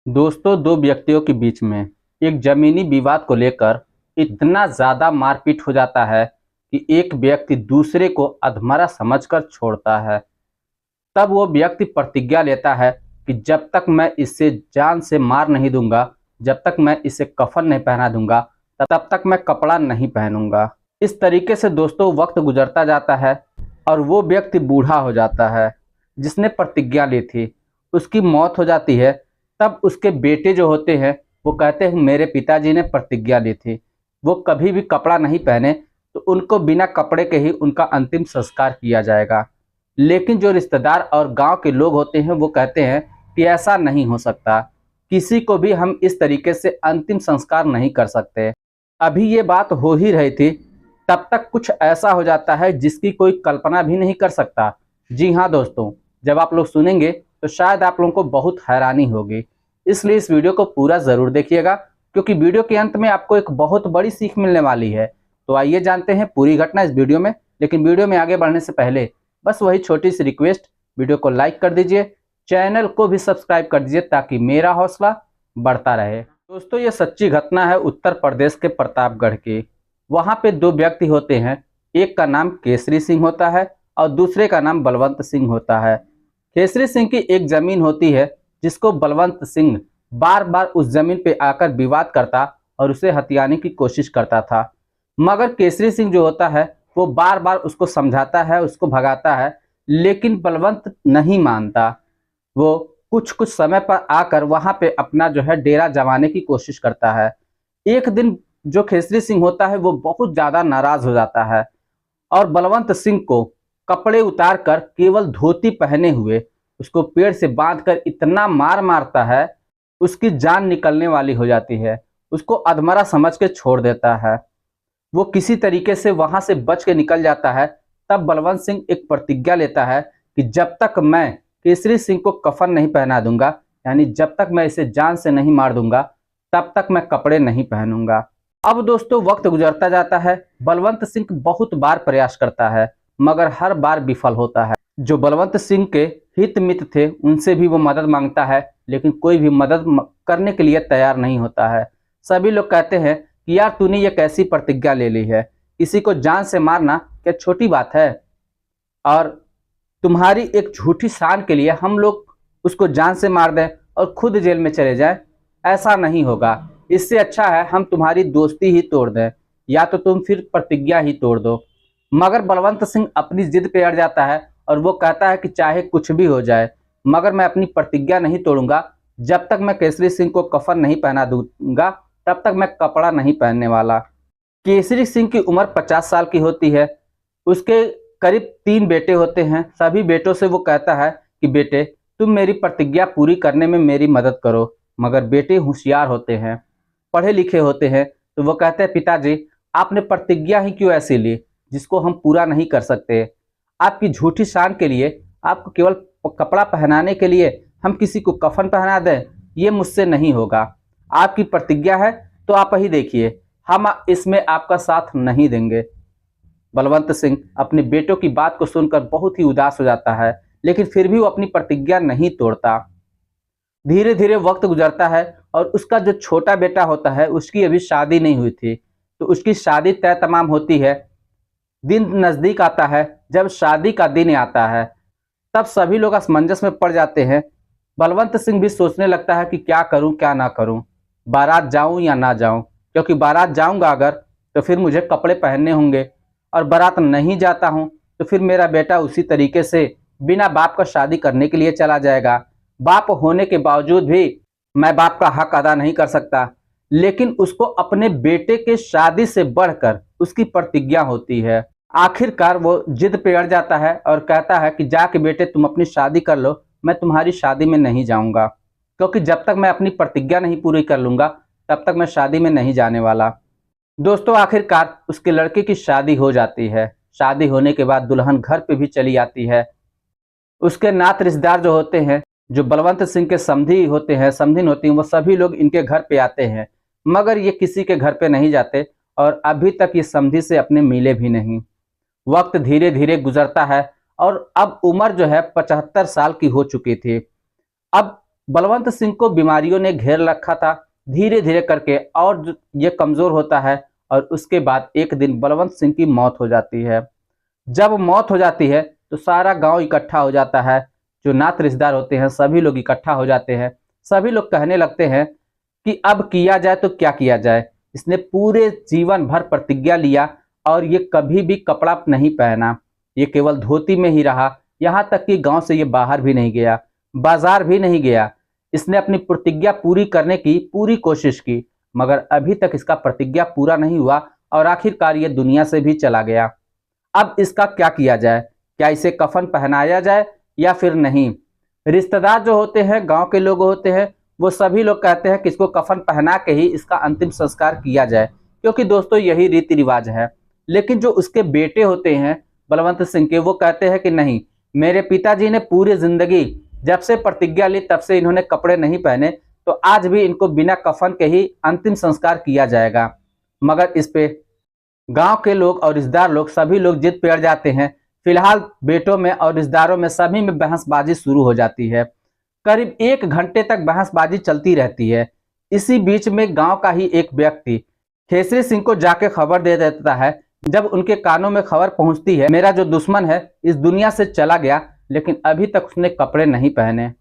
दोस्तों, दो व्यक्तियों के बीच में एक जमीनी विवाद को लेकर इतना ज़्यादा मारपीट हो जाता है कि एक व्यक्ति दूसरे को अधमरा समझकर छोड़ता है। तब वो व्यक्ति प्रतिज्ञा लेता है कि जब तक मैं इसे जान से मार नहीं दूंगा, जब तक मैं इसे कफन नहीं पहना दूंगा, तब तक मैं कपड़ा नहीं पहनूंगा। इस तरीके से दोस्तों वक्त गुजरता जाता है और वो व्यक्ति बूढ़ा हो जाता है जिसने प्रतिज्ञा ली थी। उसकी मौत हो जाती है। तब उसके बेटे जो होते हैं वो कहते हैं मेरे पिताजी ने प्रतिज्ञा ली थी, वो कभी भी कपड़ा नहीं पहने, तो उनको बिना कपड़े के ही उनका अंतिम संस्कार किया जाएगा। लेकिन जो रिश्तेदार और गांव के लोग होते हैं वो कहते हैं कि ऐसा नहीं हो सकता, किसी को भी हम इस तरीके से अंतिम संस्कार नहीं कर सकते। अभी ये बात हो ही रही थी, तब तक कुछ ऐसा हो जाता है जिसकी कोई कल्पना भी नहीं कर सकता। जी हाँ दोस्तों, जब आप लोग सुनेंगे तो शायद आप लोगों को बहुत हैरानी होगी, इसलिए इस वीडियो को पूरा ज़रूर देखिएगा, क्योंकि वीडियो के अंत में आपको एक बहुत बड़ी सीख मिलने वाली है। तो आइए जानते हैं पूरी घटना इस वीडियो में। लेकिन वीडियो में आगे बढ़ने से पहले बस वही छोटी सी रिक्वेस्ट, वीडियो को लाइक कर दीजिए, चैनल को भी सब्सक्राइब कर दीजिए ताकि मेरा हौसला बढ़ता रहे। दोस्तों, ये सच्ची घटना है उत्तर प्रदेश के प्रतापगढ़ की। वहाँ पे दो व्यक्ति होते हैं, एक का नाम केसरी सिंह होता है और दूसरे का नाम बलवंत सिंह होता है। केसरी सिंह की एक जमीन होती है जिसको बलवंत सिंह बार बार उस जमीन पे आकर विवाद करता और उसे हथियाने की कोशिश करता था। मगर केसरी सिंह जो होता है वो बार बार उसको समझाता है, उसको भगाता है, लेकिन बलवंत नहीं मानता। वो कुछ कुछ समय पर आकर वहां पे अपना जो है डेरा जमाने की कोशिश करता है। एक दिन जो केसरी सिंह होता है वो बहुत ज्यादा नाराज हो जाता है और बलवंत सिंह को कपड़े उतार कर केवल धोती पहने हुए उसको पेड़ से बांधकर इतना मार मारता है, उसकी जान निकलने वाली हो जाती है। उसको अधमरा समझ के छोड़ देता है। वो किसी तरीके से वहां से बच के निकल जाता है। तब बलवंत सिंह एक प्रतिज्ञा लेता है कि जब तक मैं केसरी सिंह को कफन नहीं पहना दूंगा, यानी जब तक मैं इसे जान से नहीं मार दूंगा, तब तक मैं कपड़े नहीं पहनूंगा। अब दोस्तों वक्त गुजरता जाता है। बलवंत सिंह बहुत बार प्रयास करता है मगर हर बार विफल होता है। जो बलवंत सिंह के हित मित्र थे उनसे भी वो मदद मांगता है, लेकिन कोई भी मदद करने के लिए तैयार नहीं होता है। सभी लोग कहते हैं कि यार तूने ये कैसी प्रतिज्ञा ले ली है, किसी को जान से मारना क्या छोटी बात है, और तुम्हारी एक झूठी शान के लिए हम लोग उसको जान से मार दें और खुद जेल में चले जाएं, ऐसा नहीं होगा। इससे अच्छा है हम तुम्हारी दोस्ती ही तोड़ दें, या तो तुम फिर प्रतिज्ञा ही तोड़ दो। मगर बलवंत सिंह अपनी जिद पे अड़ जाता है और वो कहता है कि चाहे कुछ भी हो जाए मगर मैं अपनी प्रतिज्ञा नहीं तोड़ूंगा। जब तक मैं केसरी सिंह को कफन नहीं पहना दूंगा तब तक मैं कपड़ा नहीं पहनने वाला। केसरी सिंह की उम्र 50 साल की होती है। उसके करीब 3 बेटे होते हैं। सभी बेटों से वो कहता है कि बेटे तुम मेरी प्रतिज्ञा पूरी करने में मेरी मदद करो। मगर बेटे होशियार होते हैं, पढ़े लिखे होते हैं, तो वो कहते हैं पिताजी आपने प्रतिज्ञा ही क्यों ऐसी ली जिसको हम पूरा नहीं कर सकते। आपकी झूठी शान के लिए, आपको केवल कपड़ा पहनाने के लिए हम किसी को कफन पहना दें, ये मुझसे नहीं होगा। आपकी प्रतिज्ञा है तो आप ही देखिए, हम इसमें आपका साथ नहीं देंगे। बलवंत सिंह अपने बेटों की बात को सुनकर बहुत ही उदास हो जाता है, लेकिन फिर भी वो अपनी प्रतिज्ञा नहीं तोड़ता। धीरे धीरे वक्त गुजरता है और उसका जो छोटा बेटा होता है उसकी अभी शादी नहीं हुई थी, तो उसकी शादी तय तमाम होती है। दिन नज़दीक आता है। जब शादी का दिन आता है तब सभी लोग असमंजस में पड़ जाते हैं। बलवंत सिंह भी सोचने लगता है कि क्या करूं क्या ना करूं, बारात जाऊं या ना जाऊं, क्योंकि बारात जाऊंगा अगर तो फिर मुझे कपड़े पहनने होंगे, और बारात नहीं जाता हूं तो फिर मेरा बेटा उसी तरीके से बिना बाप का शादी करने के लिए चला जाएगा। बाप होने के बावजूद भी मैं बाप का हक अदा नहीं कर सकता। लेकिन उसको अपने बेटे के शादी से बढ़कर उसकी प्रतिज्ञा होती है। आखिरकार वो जिद पे अड़ जाता है और कहता है कि जाके बेटे तुम अपनी शादी कर लो, मैं तुम्हारी शादी में नहीं जाऊंगा, क्योंकि जब तक मैं अपनी प्रतिज्ञा नहीं पूरी कर लूंगा तब तक मैं शादी में नहीं जाने वाला। दोस्तों आखिरकार उसके लड़के की शादी हो जाती है। शादी होने के बाद दुल्हन घर पे भी चली आती है। उसके नात रिश्तेदार जो होते हैं, जो बलवंत सिंह के समधी होते हैं, समधिन होती हैं, वो सभी लोग इनके घर पे आते हैं, मगर ये किसी के घर पे नहीं जाते और अभी तक ये समधी से अपने मिले भी नहीं। वक्त धीरे धीरे गुजरता है और अब उम्र जो है 75 साल की हो चुकी थी। अब बलवंत सिंह को बीमारियों ने घेर रखा था धीरे धीरे करके, और ये कमजोर होता है और उसके बाद एक दिन बलवंत सिंह की मौत हो जाती है। जब मौत हो जाती है तो सारा गांव इकट्ठा हो जाता है, जो नात रिश्तेदार होते हैं सभी लोग इकट्ठा हो जाते हैं। सभी लोग कहने लगते हैं कि अब किया जाए तो क्या किया जाए। इसने पूरे जीवन भर प्रतिज्ञा लिया और ये कभी भी कपड़ा नहीं पहना, ये केवल धोती में ही रहा, यहाँ तक कि गांव से ये बाहर भी नहीं गया, बाजार भी नहीं गया। इसने अपनी प्रतिज्ञा पूरी करने की पूरी कोशिश की, मगर अभी तक इसका प्रतिज्ञा पूरा नहीं हुआ और आखिरकार ये दुनिया से भी चला गया। अब इसका क्या किया जाए? क्या इसे कफन पहनाया जाए या फिर नहीं? रिश्तेदार जो होते हैं, गांव के लोग होते हैं, वो सभी लोग कहते हैं कि इसको कफन पहना के ही इसका अंतिम संस्कार किया जाए, क्योंकि दोस्तों यही रीति रिवाज है। लेकिन जो उसके बेटे होते हैं बलवंत सिंह के, वो कहते हैं कि नहीं, मेरे पिताजी ने पूरी जिंदगी जब से प्रतिज्ञा ली तब से इन्होंने कपड़े नहीं पहने, तो आज भी इनको बिना कफन के ही अंतिम संस्कार किया जाएगा। मगर इस पे गांव के लोग और रिश्तेदार लोग सभी लोग जिद पे अड़ जाते हैं। फिलहाल बेटों में और रिश्तेदारों में सभी में बहसबाजी शुरू हो जाती है। करीब 1 घंटे तक बहसबाजी चलती रहती है। इसी बीच में गांव का ही एक व्यक्ति खेसरी सिंह को जाके खबर दे देता है। जब उनके कानों में खबर पहुंचती है, मेरा जो दुश्मन है इस दुनिया से चला गया, लेकिन अभी तक उसने कपड़े नहीं पहने।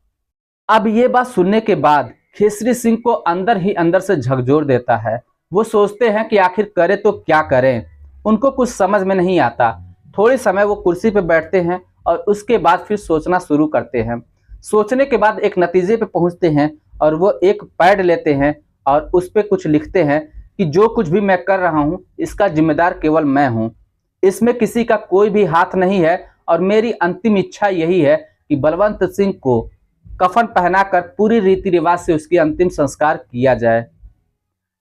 अब ये बात सुनने के बाद खेसरी सिंह को अंदर ही अंदर से झकझोर देता है। वो सोचते हैं कि आखिर करे तो क्या करें, उनको कुछ समझ में नहीं आता। थोड़े समय वो कुर्सी पे बैठते हैं और उसके बाद फिर सोचना शुरू करते हैं। सोचने के बाद एक नतीजे पे पहुंचते हैं और वो एक पैड लेते हैं और उस पे कुछ लिखते हैं कि जो कुछ भी मैं कर रहा हूँ इसका जिम्मेदार केवल मैं हूँ, इसमें किसी का कोई भी हाथ नहीं है, और मेरी अंतिम इच्छा यही है कि बलवंत सिंह को कफन पहनाकर पूरी रीति रिवाज से उसकी अंतिम संस्कार किया जाए।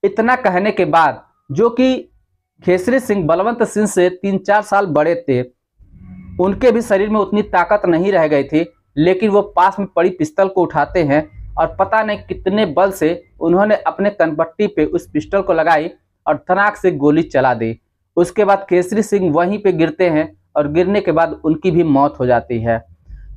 इतना कहने के बाद, जो कि खेसरी सिंह बलवंत सिंह से 3-4 साल बड़े थे, उनके भी शरीर में उतनी ताकत नहीं रह गई थी, लेकिन वो पास में पड़ी पिस्तौल को उठाते हैं और पता नहीं कितने बल से उन्होंने अपने कनपट्टी पे उस पिस्टल को लगाई और धनाक से गोली चला दी। उसके बाद खेसरी सिंह वहीं पे गिरते हैं और गिरने के बाद उनकी भी मौत हो जाती है।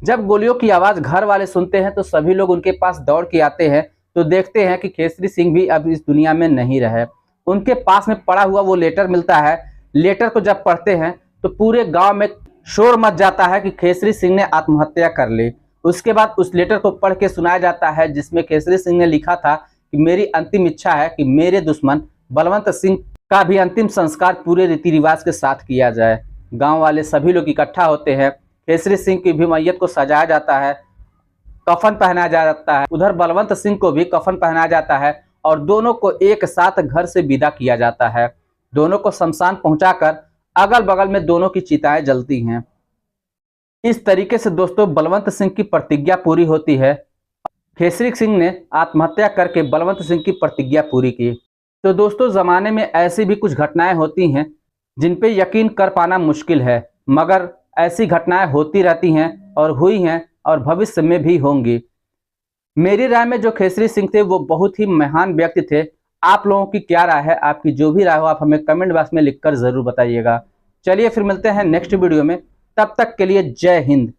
जब गोलियों की आवाज़ घर वाले सुनते हैं तो सभी लोग उनके पास दौड़ के आते हैं, तो देखते हैं कि खेसरी सिंह भी अब इस दुनिया में नहीं रहे। उनके पास में पड़ा हुआ वो लेटर मिलता है। लेटर को जब पढ़ते हैं तो पूरे गांव में शोर मच जाता है कि खेसरी सिंह ने आत्महत्या कर ली। उसके बाद उस लेटर को पढ़ के सुनाया जाता है, जिसमें खेसरी सिंह ने लिखा था कि मेरी अंतिम इच्छा है कि मेरे दुश्मन बलवंत सिंह का भी अंतिम संस्कार पूरे रीति रिवाज के साथ किया जाए। गांव वाले सभी लोग इकट्ठा होते हैं। खेसरी सिंह की भी मैयत को सजाया जाता है, कफन पहनाया जाता है। उधर बलवंत सिंह को भी कफन पहनाया जाता है और दोनों को एक साथ घर से विदा किया जाता है। दोनों को शमशान पहुंचाकर अगल बगल में दोनों की चिताएं जलती हैं। इस तरीके से दोस्तों बलवंत सिंह की प्रतिज्ञा पूरी होती है। खेसरी सिंह ने आत्महत्या करके बलवंत सिंह की प्रतिज्ञा पूरी की। तो दोस्तों ज़माने में ऐसी भी कुछ घटनाएं होती हैं जिन पे यकीन कर पाना मुश्किल है, मगर ऐसी घटनाएं होती रहती हैं और हुई हैं और भविष्य में भी होंगी। मेरी राय में जो खेसरी सिंह थे वो बहुत ही महान व्यक्ति थे। आप लोगों की क्या राय है? आपकी जो भी राय हो आप हमें कमेंट बॉक्स में लिखकर ज़रूर बताइएगा। चलिए फिर मिलते हैं नेक्स्ट वीडियो में, तब तक के लिए जय हिंद।